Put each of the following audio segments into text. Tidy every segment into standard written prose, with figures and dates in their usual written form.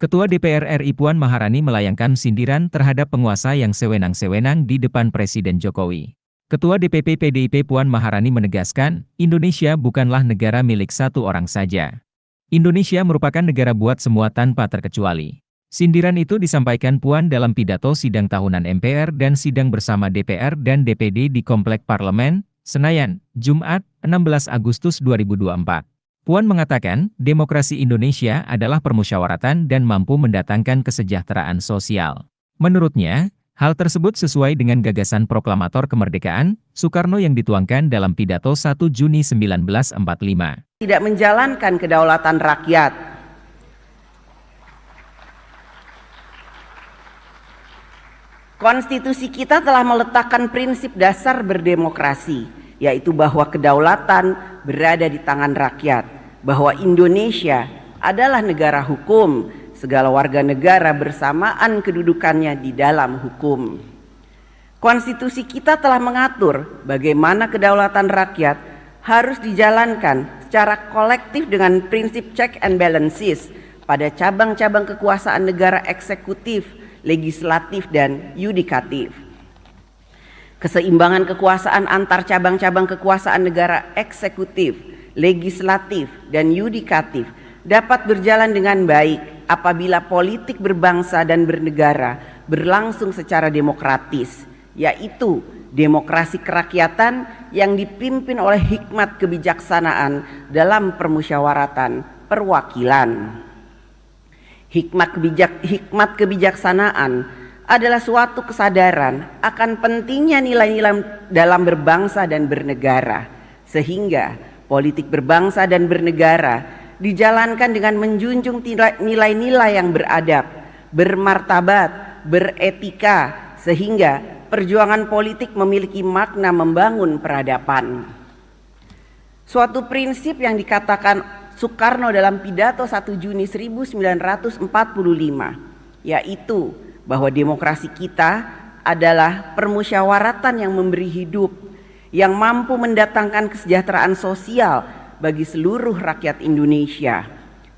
Ketua DPR RI Puan Maharani melayangkan sindiran terhadap penguasa yang sewenang-sewenang di depan Presiden Jokowi. Ketua DPP PDIP Puan Maharani menegaskan, Indonesia bukanlah negara milik satu orang saja. Indonesia merupakan negara buat semua tanpa terkecuali. Sindiran itu disampaikan Puan dalam pidato sidang tahunan MPR dan sidang bersama DPR dan DPD di Komplek Parlemen, Senayan, Jumat, 16 Agustus 2024. Puan mengatakan, demokrasi Indonesia adalah permusyawaratan dan mampu mendatangkan kesejahteraan sosial. Menurutnya, hal tersebut sesuai dengan gagasan proklamator kemerdekaan, Soekarno yang dituangkan dalam pidato 1 Juni 1945. Tidak menjalankan kedaulatan rakyat. Konstitusi kita telah meletakkan prinsip dasar berdemokrasi, yaitu bahwa kedaulatan berada di tangan rakyat, bahwa Indonesia adalah negara hukum, segala warga negara bersamaan kedudukannya di dalam hukum. Konstitusi kita telah mengatur bagaimana kedaulatan rakyat harus dijalankan secara kolektif dengan prinsip check and balances pada cabang-cabang kekuasaan negara eksekutif, legislatif, dan yudikatif. Keseimbangan kekuasaan antar cabang-cabang kekuasaan negara eksekutif, legislatif, dan yudikatif dapat berjalan dengan baik apabila politik berbangsa dan bernegara berlangsung secara demokratis, yaitu demokrasi kerakyatan yang dipimpin oleh hikmat kebijaksanaan dalam permusyawaratan perwakilan. Hikmat kebijaksanaan adalah suatu kesadaran akan pentingnya nilai-nilai dalam berbangsa dan bernegara, sehingga politik berbangsa dan bernegara dijalankan dengan menjunjung nilai-nilai yang beradab, bermartabat, beretika, sehingga perjuangan politik memiliki makna membangun peradaban. Suatu prinsip yang dikatakan Soekarno dalam pidato 1 Juni 1945, yaitu bahwa demokrasi kita adalah permusyawaratan yang memberi hidup, yang mampu mendatangkan kesejahteraan sosial bagi seluruh rakyat Indonesia.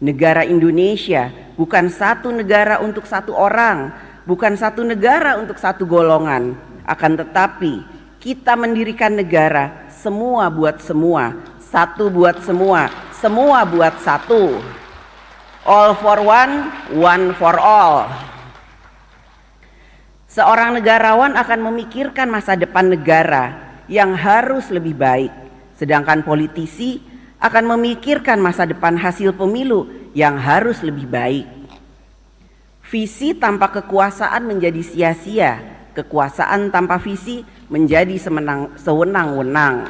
Negara Indonesia bukan satu negara untuk satu orang, bukan satu negara untuk satu golongan, akan tetapi kita mendirikan negara semua buat semua, satu buat semua, semua buat satu. All for one, one for all. Seorang negarawan akan memikirkan masa depan negara yang harus lebih baik, sedangkan politisi akan memikirkan masa depan hasil pemilu yang harus lebih baik. Visi tanpa kekuasaan menjadi sia-sia, kekuasaan tanpa visi menjadi sewenang-wenang.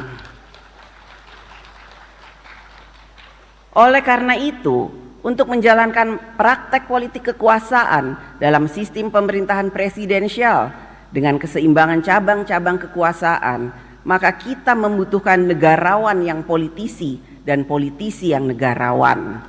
Oleh karena itu, untuk menjalankan praktek politik kekuasaan dalam sistem pemerintahan presidensial dengan keseimbangan cabang-cabang kekuasaan, maka kita membutuhkan negarawan yang politisi dan politisi yang negarawan.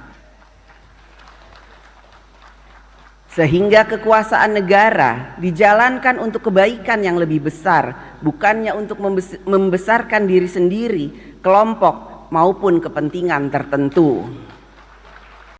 Sehingga kekuasaan negara dijalankan untuk kebaikan yang lebih besar, bukannya untuk membesarkan diri sendiri, kelompok, maupun kepentingan tertentu.